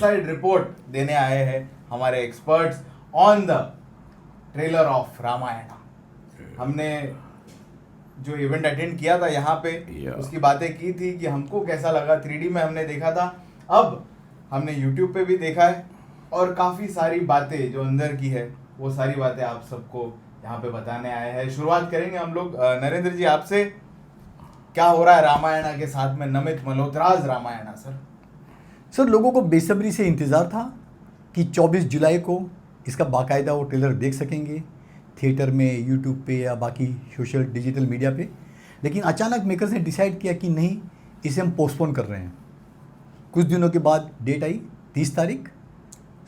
Inside report देने आए हैं हमारे experts on the trailer of Ramayan. हमने जो इवेंट अटेंड किया था यहाँ पे उसकी बातें की थी कि हमको कैसा लगा, 3D में हमने देखा था, अब हमने YouTube पे भी देखा है और काफ़ी सारी बातें जो अंदर की है वो सारी बातें आप सबको यहाँ पे बताने आए हैं। शुरुआत करेंगे हम लोग नरेंद्र जी आपसे, क्या हो रहा है रामायण के साथ में, नमित मल्होत्राज रामायण सर लोगों को बेसब्री से इंतज़ार था कि 24 जुलाई को इसका बाकायदा वो ट्रेलर देख सकेंगे थिएटर में, यूट्यूब पे या बाकी सोशल डिजिटल मीडिया पे। लेकिन अचानक मेकर्स ने डिसाइड किया कि नहीं, इसे हम पोस्टपोन कर रहे हैं। कुछ दिनों के बाद डेट आई 30 तारीख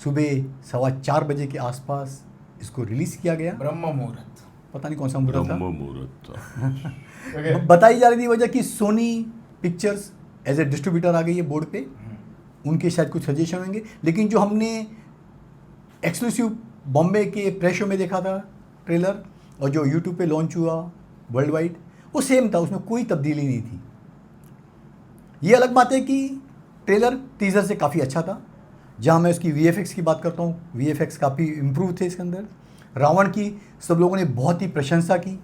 सुबह 4:15 बजे के आसपास इसको रिलीज़ किया गया। ब्रह्म मुहूर्त, पता नहीं कौन सा मुहूर्त था, मुहूर्त बताई जा रही थी वजह कि Sony Pictures as a distributor आ गई है बोर्ड पे, उनके शायद कुछ सजेशन होंगे। लेकिन जो हमने एक्सक्लूसिव बॉम्बे के प्रेस शो में देखा था ट्रेलर और जो यूट्यूब पे लॉन्च हुआ वर्ल्ड वाइड, वो सेम था, उसमें कोई तब्दीली नहीं थी। ये अलग बात है कि ट्रेलर टीजर से काफ़ी अच्छा था। जहाँ मैं उसकी VFX की बात करता हूँ, VFX काफ़ी इम्प्रूव थे इसके अंदर। रावण की सब लोगों ने बहुत ही प्रशंसा की,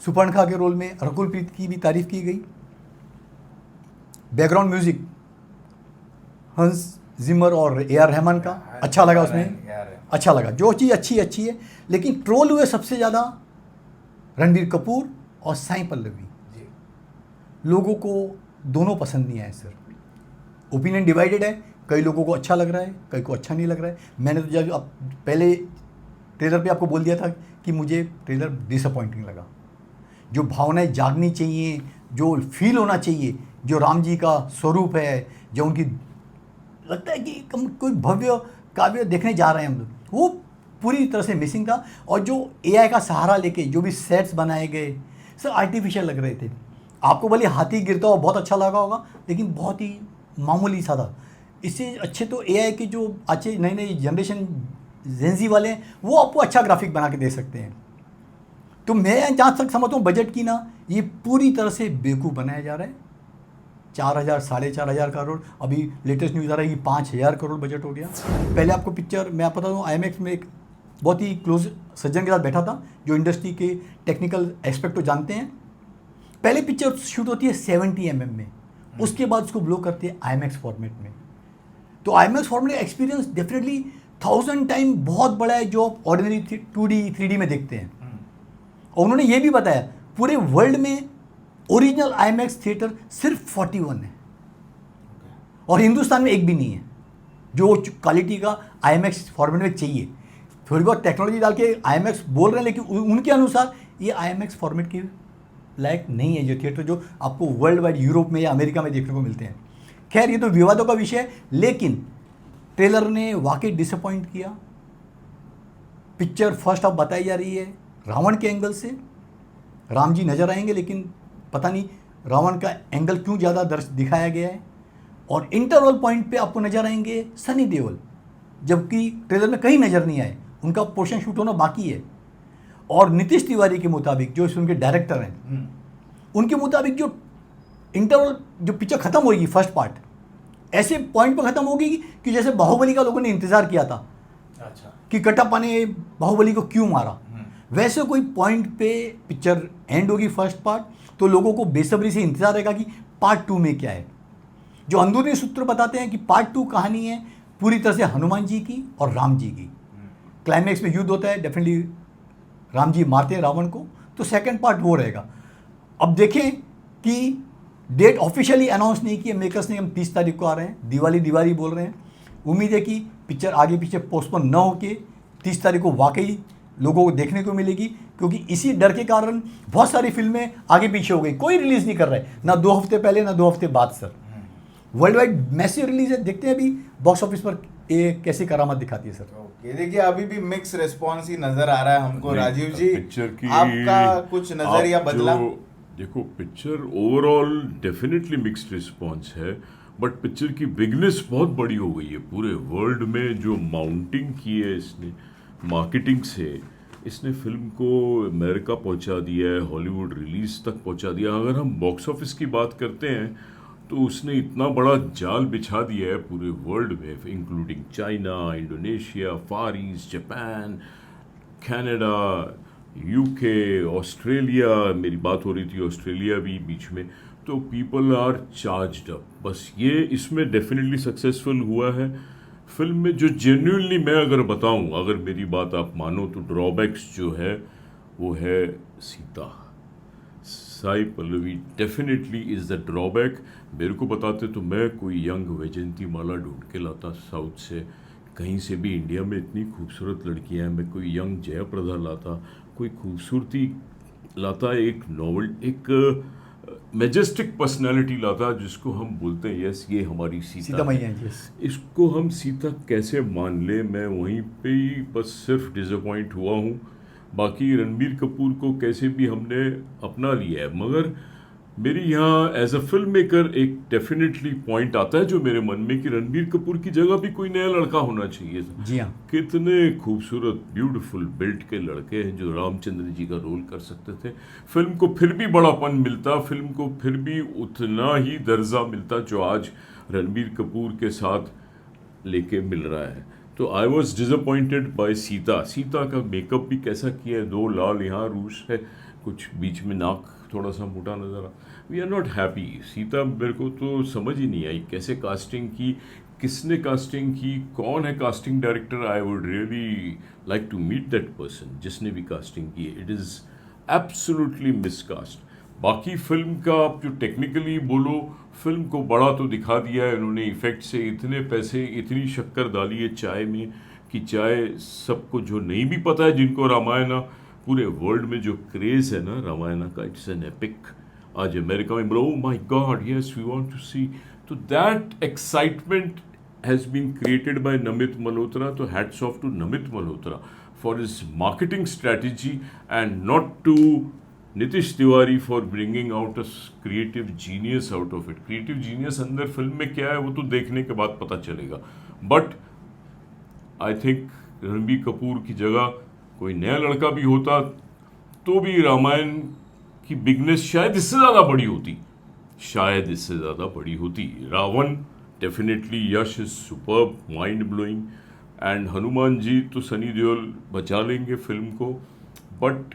सुपर्णखा के रोल में रकुल प्रीत की भी तारीफ की गई। बैकग्राउंड म्यूजिक हंस जिमर और AR रहमान का अच्छा लगा, उसमें अच्छा लगा। जो चीज़ अच्छी है। लेकिन ट्रोल हुए सबसे ज़्यादा रणबीर कपूर और साई पल्लवी। लोगों को दोनों पसंद नहीं आए सर, ओपिनियन डिवाइडेड है। कई लोगों को अच्छा लग रहा है, कई को अच्छा नहीं लग रहा है। मैंने तो जब पहले ट्रेलर पे आपको बोल दिया था कि मुझे ट्रेलर डिसअपॉइंटिंग लगा। जो भावनाएं जागनी चाहिए, जो फील होना चाहिए, जो राम जी का स्वरूप है, जो उनकी लगता है कि हम कोई भव्य काव्य देखने जा रहे हैं हम लोग, वो पूरी तरह से मिसिंग था। और जो AI का सहारा लेके जो भी सेट्स बनाए गए सर आर्टिफिशियल लग रहे थे। आपको भले हाथी गिरता हुआ बहुत अच्छा लगा होगा, लेकिन बहुत ही मामूली सा था। इससे अच्छे तो AI के जो अच्छे नई जनरेशन जेंजी वाले हैं वो आपको अच्छा ग्राफिक बना के दे सकते हैं। तो मैं जहाँ तक समझता हूँ बजट की ना, ये पूरी तरह से बेवकूफ़ बनाया जा रहा है। 4,000 4,500 करोड़, अभी लेटेस्ट न्यूज़ आ रहा है कि 5,000 करोड़ बजट हो गया। पहले आपको पिक्चर मैं आपको बता दूँ, IMAX में एक बहुत ही क्लोज सज्जन के साथ बैठा था जो इंडस्ट्री के टेक्निकल एस्पेक्ट को जानते हैं। पहले पिक्चर शूट होती है 70 mm में, उसके बाद उसको ब्लो करते हैं IMAX फॉर्मेट में। तो IMAX फॉर्मेट का एक्सपीरियंस डेफिनेटली 1000 टाइम बहुत बड़ा है जो आप ऑर्डिनरी 2D 3D में देखते हैं। और उन्होंने ये भी बताया पूरे वर्ल्ड में ओरिजिनल IMAX थिएटर सिर्फ 41 है और हिंदुस्तान में एक भी नहीं है जो क्वालिटी का IMAX फॉर्मेट में चाहिए। थोड़ी बहुत टेक्नोलॉजी डाल के IMAX बोल रहे हैं, लेकिन उनके अनुसार ये IMAX फॉर्मेट के लायक नहीं है जो थिएटर जो आपको वर्ल्ड वाइड यूरोप में या अमेरिका में देखने को मिलते हैं। खैर ये तो विवादों का विषय है, लेकिन ट्रेलर ने वाकई डिसअपॉइंट किया। पिक्चर फर्स्ट हाफ बताई जा रही है रावण के एंगल से, राम जी नजर आएंगे, लेकिन पता नहीं रावण का एंगल क्यों ज़्यादा दिखाया गया है। और इंटरवल पॉइंट पे आपको नजर आएंगे सनी देओल, जबकि ट्रेलर में कहीं नजर नहीं आए, उनका पोर्शन शूट होना बाकी है। और नीतीश तिवारी के मुताबिक जो उनके डायरेक्टर हैं, उनके मुताबिक जो इंटरवल जो पिक्चर खत्म होगी फर्स्ट पार्ट ऐसे पॉइंट पर खत्म होगी कि जैसे बाहुबली का लोगों ने इंतजार किया था। अच्छा। कि कटप्पा ने बाहुबली को क्यों मारा, वैसे कोई पॉइंट पे पिक्चर एंड होगी फर्स्ट पार्ट। तो लोगों को बेसब्री से इंतजार रहेगा कि पार्ट 2 में क्या है। जो अंदरूनी सूत्र बताते हैं कि पार्ट 2 कहानी है पूरी तरह से हनुमान जी की और राम जी की। क्लाइमैक्स में युद्ध होता है, डेफिनेटली राम जी मारते हैं रावण को, तो सेकंड पार्ट वो रहेगा। अब देखें कि डेट ऑफिशियली अनाउंस नहीं की है मेकर्स ने, हम 30 तारीख को आ रहे हैं, दिवाली बोल रहे हैं। उम्मीद है कि पिक्चर आगे पीछे पोस्टपोन न होके 30 तारीख को वाकई लोगों को देखने को मिलेगी, क्योंकि इसी डर के कारण बहुत सारी फिल्में आगे पीछे हो गई, कोई रिलीज़ नहीं कर रहा है, ना 2 हफ्ते पहले ना 2 हफ्ते बाद। Sir world wide massive release है, देखते हैं अभी बॉक्स ऑफिस पर ये कैसी करामत दिखाती है। सर ये देखिए अभी भी मिक्स रिस्पॉन्स ही नजर आ रहा है हमको। राजीव जी पिक्चर की आपका कुछ नजरिया बदला? देखो picture overall definitely mixed response है, बट पिक्चर की बिगनेस बहुत बड़ी हो गई है पूरे वर्ल्ड में। जो माउंटिंग की है इसने मार्केटिंग से, इसने फिल्म को अमेरिका पहुंचा दिया है, हॉलीवुड रिलीज तक पहुंचा दिया। अगर हम बॉक्स ऑफिस की बात करते हैं तो उसने इतना बड़ा जाल बिछा दिया है पूरे वर्ल्ड में, including China, Indonesia, far east, Japan, Canada, UK, Australia, मेरी बात हो रही थी ऑस्ट्रेलिया भी बीच में। तो पीपल आर चार्ज्ड अप। बस ये इसमें डेफिनेटली सक्सेसफुल हुआ है। फिल्म में जो जेन्युइनली मैं अगर बताऊं, अगर मेरी बात आप मानो, तो ड्रॉबैक्स जो है वो है Sita. Sai Pallavi definitely is the drawback. मेरे को बताते तो मैं कोई यंग वैजयंती माला ढूंढ के लाता साउथ से, कहीं से भी। इंडिया में इतनी खूबसूरत लड़कियां हैं, मैं कोई यंग जयाप्रदा लाता, कोई खूबसूरती लाता, एक नॉवल, एक मेजेस्टिक पर्सनालिटी लाता जिसको हम बोलते हैं यस ये हमारी सीता मैया है। यस। इसको हम सीता कैसे मान ले, मैं वहीं पे ही बस सिर्फ डिसअपॉइंट हुआ हूँ। बाकी रणबीर कपूर को कैसे भी हमने अपना लिया है, मगर मेरी यहाँ एज अ फिल्म मेकर एक डेफिनेटली पॉइंट आता है जो मेरे मन में कि रणबीर कपूर की जगह भी कोई नया लड़का होना चाहिए। जी हाँ। कितने खूबसूरत ब्यूटीफुल बिल्ट के लड़के हैं जो रामचंद्र जी का रोल कर सकते थे। फिल्म को फिर भी बड़ापन मिलता, फिल्म को फिर भी उतना ही दर्जा मिलता जो आज रणबीर कपूर के साथ लेके मिल रहा है। तो I was disappointed by Sita. Sita का मेकअप भी कैसा किया है, 2 लाल यहाँ रूस है, कुछ बीच में नाक थोड़ा सा मोटा नज़र आ। We are not happy. Sita मेरे को तो समझ ही नहीं आई कैसे कास्टिंग की, किसने कास्टिंग की, कौन है casting director. I would really like to meet that person जिसने भी कास्टिंग की है। It is absolutely miscast. बाकी फिल्म का आप जो टेक्निकली बोलो, फिल्म को बड़ा तो दिखा दिया है इन्होंने इफेक्ट से। इतने पैसे, इतनी शक्कर डाली है चाय में कि चाय सबको जो नहीं भी पता है, जिनको रामायण पूरे वर्ल्ड में जो क्रेज़ है ना रामायण का, इट्स एन एपिक। आज अमेरिका में oh my god yes we want to see, तो that excitement has been created by Namit Malhotra. तो hats off to Namit Malhotra for his marketing strategy and not to Nitish Tiwari for bringing out a creative genius out of it. Creative genius अंदर film में क्या है वो तो देखने के बाद पता चलेगा, but I think Ranbir Kapoor की जगह कोई नया लड़का भी होता तो भी रामायण की बिगनेस शायद इससे ज़्यादा बड़ी होती, शायद इससे ज़्यादा बड़ी होती। Ravan definitely Yash is superb, mind blowing, and Hanuman ji तो सनी देओल बचा लेंगे फिल्म को, बट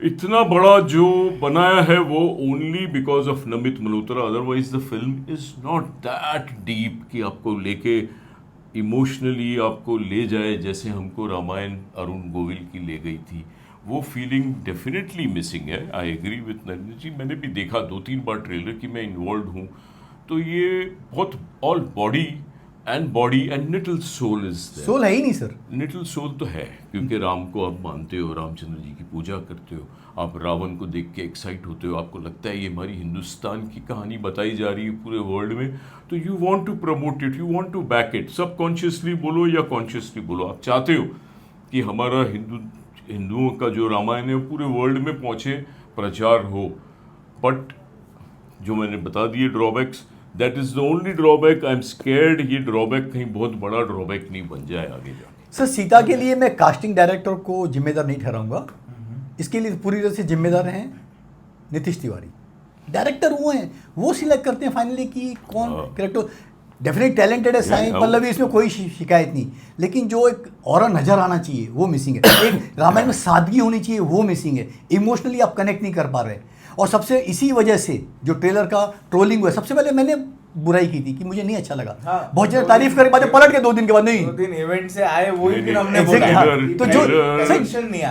इतना बड़ा जो बनाया है वो only because of Namit Malhotra. Otherwise the film is not that deep कि आपको लेके इमोशनली आपको ले जाए जैसे हमको रामायण अरुण गोविल की ले गई थी। वो फीलिंग डेफिनेटली मिसिंग है। आई एग्री विथ नरेंद्र जी, मैंने भी देखा 2-3 बार ट्रेलर कि मैं इन्वॉल्व हूँ, तो ये बहुत all body and little soul is there. Soul है ही नहीं सर। लिटिल सोल तो है, क्योंकि राम को आप मानते हो, रामचंद्र जी की पूजा करते हो, आप रावण को देख के एक्साइट होते हो, आपको लगता है ये हमारी हिंदुस्तान की कहानी बताई जा रही है पूरे वर्ल्ड में, तो you want to promote it, you want to back it. सब कॉन्शियसली बोलो या कॉन्शियसली बोलो, आप चाहते हो कि हमारा हिंदुओं का जो रामायण है पूरे वर्ल्ड में पहुँचे, प्रचार हो। बट जो मैंने बता दिए drawbacks, that is the only drawback. I am scared ये ड्रॉबैक कहीं बहुत बड़ा ड्रॉबैक नहीं बन जाए आगे जाके। सर सीता के लिए मैं कास्टिंग डायरेक्टर को जिम्मेदार नहीं ठहराऊंगा, इसके लिए पूरी तरह से जिम्मेदार हैं नीतीश तिवारी। डायरेक्टर वो हैं, वो सिलेक्ट करते हैं फाइनली कि कौन कैरेक्टर। डेफिनेट टैलेंटेड है साई पल्लवी, इसमें कोई शिकायत नहीं, लेकिन जो एक ऑरा नजर आना चाहिए वो मिसिंग है। एक रामायण में सादगी होनी चाहिए वो मिसिंग है। इमोशनली आप कनेक्ट नहीं कर पा रहे, और सबसे इसी वजह से जो ट्रेलर का ट्रोलिंग हुआ, सबसे पहले मैंने बुराई की थी कि मुझे नहीं अच्छा लगा। हाँ, बहुत ज़्यादा तारीफ करके बाद पलट के 2 दिन के बाद नहीं, 2 दिन इवेंट से आए वही नहीं, दिन हमने नहीं, बोला। हाँ, तो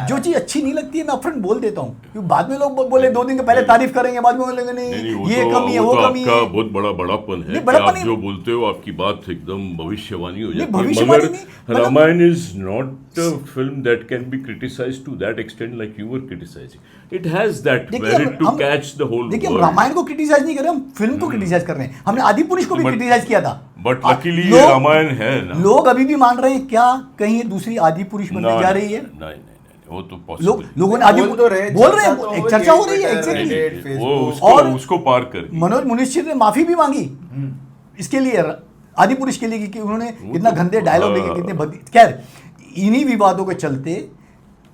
जो चीज़ अच्छी नहीं लगती है मैं अपफ्रंट बोल देता हूँ, क्योंकि बाद में लोग बोले 2 दिन के पहले तारीफ करेंगे, बाद में बोलेंगे नहीं ये कमी है वो कमी है। आपका बहुत बड़ा बड़ापन है कि आप जो बोलते हो आपकी बात एकदम भविष्यवाणी हो जाती है। मगर Ramayan is not a film that can be criticised to that extent like you were criticising. It has that merit to catch the whole. देखिए हम रामायण को क्रिटिसाइज नहीं कर रहे, हम फिल्म को क्रिटिसाइज कर रहे हैं। हमने आदि पुरुष को भी क्रिटिसाइज किया था, बट लकीली ये रामायण है ना। लोग अभी भी मान रहे हैं क्या कहीं ये दूसरी आदि पुरुष बनने जा रही है? नहीं, वो तो पॉसिबल। लोगों ने आदि बोल रहे हैं, एक चर्चा हो रही है एग्जैक्टली। वो उसको पार कर मनोज मुनिश्चित ने माफी भी मांगी इसके लिए, आदि पुरुष के लिए, कि उन्होंने इतना गंदे डायलॉग देखे, कितने खैर इन्हीं विवादों के चलते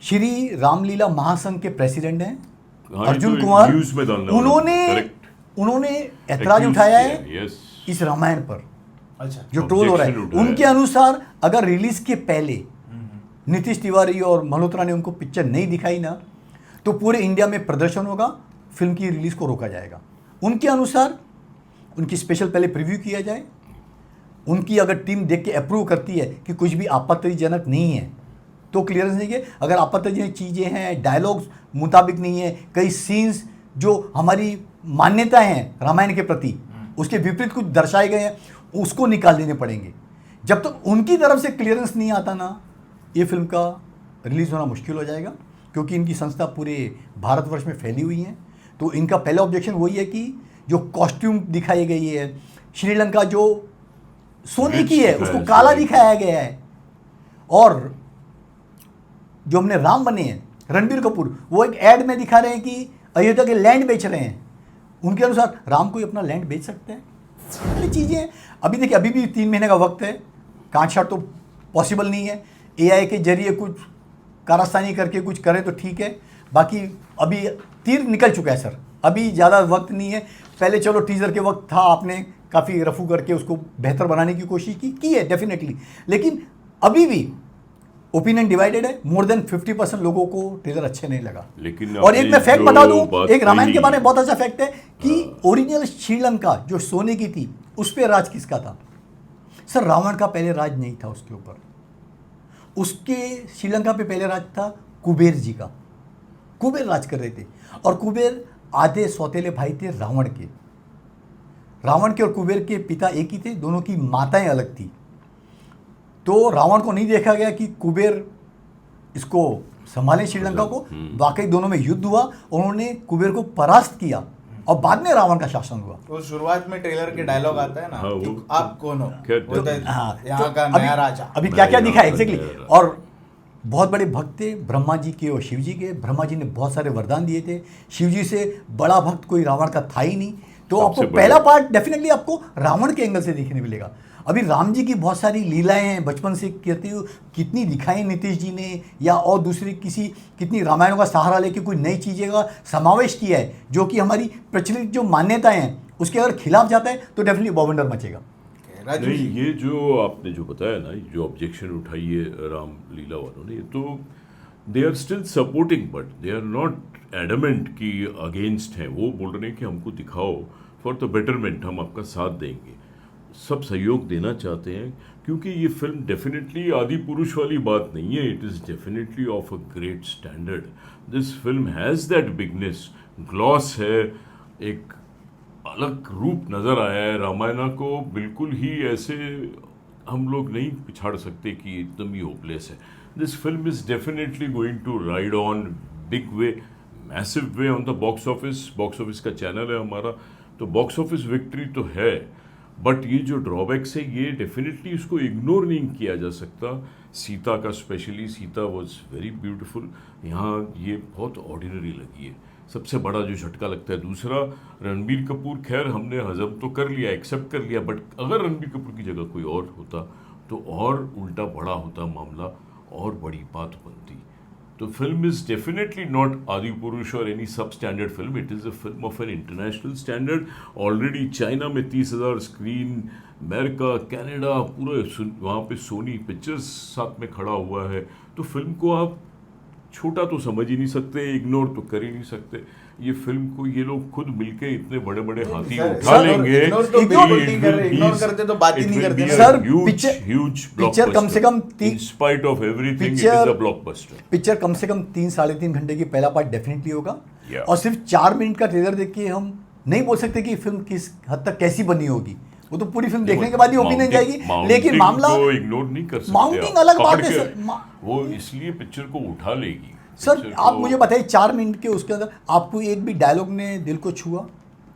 श्री रामलीला महासंघ के प्रेसिडेंट हैं अर्जुन कुमार, उन्होंने उन्होंने ऐतराज उठाया है यस इस रामायण पर, अच्छा। जो ट्रोल हो रहा है। Objection उठाया है। उनके अनुसार अगर रिलीज के पहले नीतीश तिवारी और मल्होत्रा ने उनको पिक्चर नहीं दिखाई ना, तो पूरे इंडिया में प्रदर्शन होगा, फिल्म की रिलीज को रोका जाएगा। उनके अनुसार उनकी स्पेशल पहले प्रीव्यू किया जाए, उनकी अगर टीम देख के अप्रूव करती है कि कुछ भी आपत्तिजनक नहीं है तो क्लियरेंस देंगे। अगर आपत्तिजनक चीज़ें हैं, डायलॉग्स मुताबिक नहीं है, कई सीन्स जो हमारी मान्यता हैं रामायण के प्रति उसके विपरीत कुछ दर्शाए गए हैं, उसको निकाल देने पड़ेंगे। जब तक उनकी तरफ से क्लियरेंस नहीं आता ना, ये फिल्म का रिलीज़ होना मुश्किल हो जाएगा, क्योंकि इनकी संस्था पूरे भारतवर्ष में फैली हुई है। तो इनका पहला ऑब्जेक्शन वही है कि जो कॉस्ट्यूम दिखाई गई है, श्रीलंका जो सोने की है उसको काला दिखाया गया है, और जो हमने राम बने हैं रणबीर कपूर, वो एक ऐड में दिखा रहे हैं कि अयोध्या के लैंड बेच रहे हैं। उनके अनुसार राम कोई अपना लैंड बेच सकते हैं? ये चीज़ें अभी देखिए, अभी भी 3 महीने का वक्त है, कांट छाट तो पॉसिबल नहीं है। एआई के जरिए कुछ कारस्तानी करके कुछ करें तो ठीक है, बाकी अभी तीर निकल चुका है सर, अभी ज़्यादा वक्त नहीं है। पहले चलो टीज़र के वक्त था, आपने काफ़ी रफू करके उसको बेहतर बनाने की कोशिश की है डेफिनेटली, लेकिन अभी भी ओपिनियन डिवाइडेड है। मोर देन 50% लोगों को ट्रेलर अच्छे नहीं लगा। लेकिन और एक मैं फैक्ट बता दूं, एक रामायण के कही- बारे में बहुत अच्छा फैक्ट है कि ओरिजिनल श्रीलंका जो सोने की थी उस पर राज किसका था? सर रावण का पहले राज नहीं था उसके ऊपर, उसके श्रीलंका पे पहले राज था कुबेर जी का। कुबेर राज कर रहे थे, और कुबेर आधे सौतेले भाई थे रावण के। रावण के और कुबेर के पिता एक ही थे, दोनों की माताएं अलग थी। तो रावण को नहीं देखा गया कि कुबेर इसको संभाले श्रीलंका को, वाकई दोनों में युद्ध हुआ, उन्होंने कुबेर को परास्त किया और बाद में रावण का शासन हुआ। तो शुरुआत में ट्रेलर के डायलॉग आता है ना, हाँ, कि वो- आप कौन हो, क्या- बोलता है, हाँ, यहाँ तो का नया राजा। अभी क्या क्या नया दिखा राजा, एग्जैक्टली। नया राजा। और बहुत बड़े भक्त थे ब्रह्मा जी के और शिव जी के। ब्रह्मा जी ने बहुत सारे वरदान दिए थे, शिव जी से बड़ा भक्त कोई रावण का था ही नहीं। तो आपको सबसे पहला बड़ा- पार्ट डेफिनेटली आपको रावण के एंगल से देखने मिलेगा। अभी राम जी की बहुत सारी लीलाएं हैं, बचपन से कहते हो कितनी दिखाई नीतीश जी ने, या और दूसरी कितनी रामायणों का सहारा लेके कोई नई चीज़ें का समावेश किया है, जो कि हमारी प्रचलित जो मान्यताएं हैं उसके अगर खिलाफ जाता है तो डेफिनेटली बवंडर मचेगा। राजू नहीं, जी, ये जो आपने जो बताया ना, जो ऑब्जेक्शन उठाई है रामलीला वालों ने, ये तो they are still supporting, but they are not adamant कि अगेंस्ट हैं। वो बोल रहे हैं कि हमको दिखाओ फॉर द बेटरमेंट, हम आपका साथ देंगे, सब सहयोग देना चाहते हैं, क्योंकि ये फिल्म डेफिनेटली आदि पुरुष वाली बात नहीं है। It is definitely of a great standard. This film has that bigness, gloss है, एक अलग रूप नज़र आया है। रामायण को बिल्कुल ही ऐसे हम लोग नहीं पिछाड़ सकते कि एकदम ही होपलेस है। This film is definitely going to ride on big way, massive way on the box office. Box office का चैनल है हमारा, तो बॉक्स ऑफिस विक्ट्री तो है, बट ये जो ड्रॉबैक्स है ये डेफिनेटली इसको इग्नोर नहीं किया जा सकता। सीता का specially, Sita was very beautiful, यहाँ ये बहुत ऑर्डिनरी लगी है, सबसे बड़ा जो झटका लगता है। दूसरा, रणबीर कपूर, खैर हमने हजम तो कर लिया, एक्सेप्ट कर लिया, बट अगर रणबीर कपूर की जगह कोई और होता तो और उल्टा बड़ा होता मामला, और बड़ी बात बनती। तो फिल्म इज़ डेफिनेटली नॉट आदि पुरुष और एनी सब standard film, it is a film of an international standard. Already China में 30,000 स्क्रीन, अमेरिका, कनाडा, पूरे वहाँ पे सोनी पिक्चर्स साथ में खड़ा हुआ है। तो फिल्म को आप छोटा तो समझ ही नहीं सकते, इग्नोर तो कर ही नहीं सकते। ये फिल्म को ये लोग खुद मिलके इतने बड़े बड़े हाथी सर, उठा सर, लेंगे। इग्नोर तो बिल्कुल नहीं कर रहे, इग्नोर करते तो बात ही नहीं करते। सर, ह्यूज पिक्चर कम से कम in spite of everything it is picture- a blockbuster. Picture कम से कम 3-3.5 घंटे की पहला पार्ट डेफिनेटली होगा। Yeah. और सिर्फ 4 मिनट का ट्रेलर देख के हम नहीं बोल सकते कि फिल्म किस हद तक कैसी बनी होगी। वो तो पूरी फिल्म देखने के बाद ही ओपिनियन जाएगी। लेकिन मामला को इग्नोर नहीं कर सकते। माउंटिंग आप अलग बात पकड़ है के- सर। वो इसलिए पिक्चर को उठा लेगी सर पिक्चर आप को- मुझे बताइए 4 मिनट के उसके अंदर आपको एक भी डायलॉग ने दिल को छुआ?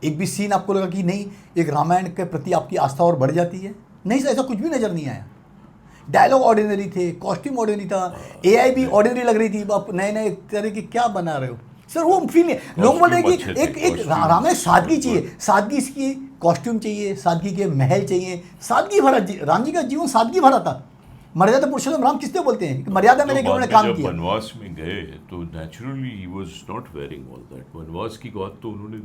एक भी सीन आपको लगा कि नहीं एक रामायण के प्रति आपकी आस्था और बढ़ जाती है? नहीं सर, ऐसा कुछ भी नजर नहीं आया। डायलॉग ऑर्डिनरी थे, कॉस्ट्यूम ऑर्डिनरी था, एआई भी ऑर्डिनरी लग रही थी। आप नए नए तरह के क्या बना रहे हो सर? वो फील नहीं। लोग बोल रहे हैं कि अच्छे थे, एक costume रामायण सादगी बिल्कुल। चाहिए, सादगी इसकी कॉस्ट्यूम चाहिए, सादगी के महल चाहिए, सादगी भरा राम जी का जीवन सादगी भरा था। मर्यादा पुरुषोत्तम राम किसने बोलते हैं कि मर्यादा में तो लेकर बाद उन्होंने में काम जब किया। वनवास में गए तो naturally he was not wearing all that. वनवास की बात तो उन्होंने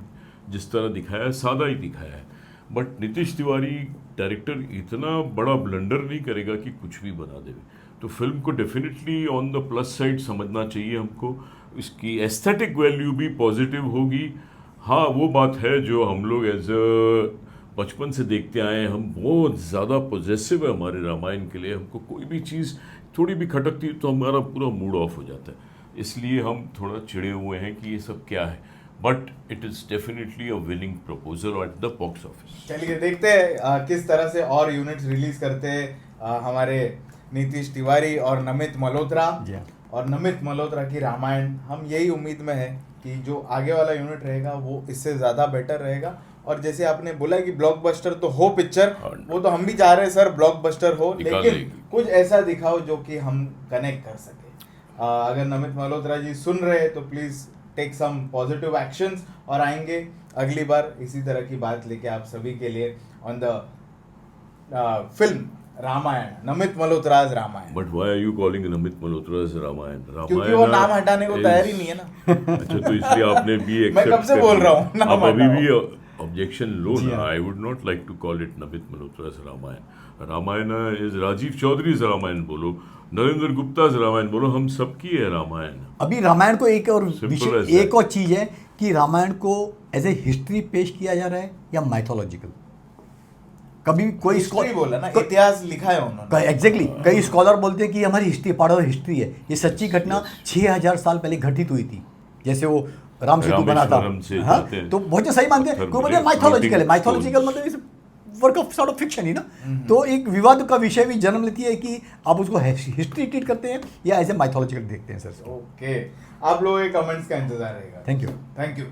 जिस तरह दिखाया है सादा ही दिखाया है, बट नीतीश तिवारी डायरेक्टर इतना बड़ा ब्लंडर नहीं करेगा कि कुछ भी बना दे। तो फिल्म को definitely on the plus side समझना चाहिए हमको, इसकी एस्थेटिक वैल्यू भी पॉजिटिव होगी। हाँ, वो बात है जो हम लोग एज अ बचपन से देखते आए हैं, हम बहुत ज़्यादा पॉजेसिव है हमारे रामायण के लिए। हमको कोई भी चीज़ थोड़ी भी खटकती है तो हमारा पूरा मूड ऑफ हो जाता है, इसलिए हम थोड़ा चिड़े हुए हैं कि ये सब क्या है। But it is definitely a winning proposal at the box office. चलिए देखते हैं किस तरह से और यूनिट्स रिलीज करते हैं हमारे नीतीश तिवारी और नमित मल्होत्रा। और नमित मल्होत्रा की रामायण हम यही उम्मीद में है कि जो आगे वाला यूनिट रहेगा वो इससे ज़्यादा बेटर रहेगा। और जैसे आपने बोला कि ब्लॉकबस्टर तो हो पिक्चर, वो तो हम भी चाह रहे हैं सर ब्लॉकबस्टर हो, लेकिन कुछ ऐसा दिखाओ जो कि हम कनेक्ट कर सके। अगर नमित मल्होत्रा जी सुन रहे हैं तो please take some positive actions और आएंगे अगली बार इसी तरह की बात लेके आप सभी के लिए on the film Ramayan, Namit Malhotra's Ramayan. But why are you calling Namit Malhotra's Ramayan? क्योंकि वो नाम हटाने को तैयार ही नहीं है ना। अच्छा, तो इसलिए आपने भी मैं कब से बोल रहा हूँ आप अभी भी ऑब्जेक्शन लो ना। I would not like to call it Namit Malhotra's Ramayan. Ramayan is Rajiv Chaudhary's Ramayan बोलो, नरेंद्र गुप्ता's रामायण बोलो, हम सबकी है रामायण। अभी रामायण को एक और Simple एक और चीज़ है कि रामायण को एज ए हिस्ट्री पेश किया जा रहा है या माइथोलॉजिकल। कभी कोई हिस्ट्री बोला ना, इतिहास लिखा है उन्होंने। एग्जैक्टली कई स्कॉलर बोलते हैं कि हमारी हिस्ट्री पार्ट ऑफ हिस्ट्री है। ये सच्ची घटना 6000 साल पहले घटित हुई थी, जैसे वो राम सेतु बना था। हाँ, तो बहुत सही मानते हैं। कोई बोलते हैं माइथोलॉजिकल है, माइथोलॉजिकल मतलब work of sort of fiction ही ना। तो एक विवाद का विषय भी जन्म लेती है कि आप उसको हिस्ट्री ट्रीट करते हैं या एज ए माइथोलॉजिकल देखते हैं सर। ओके, आप लोगों के कमेंट्स का इंतजार रहेगा। Thank you. Thank you.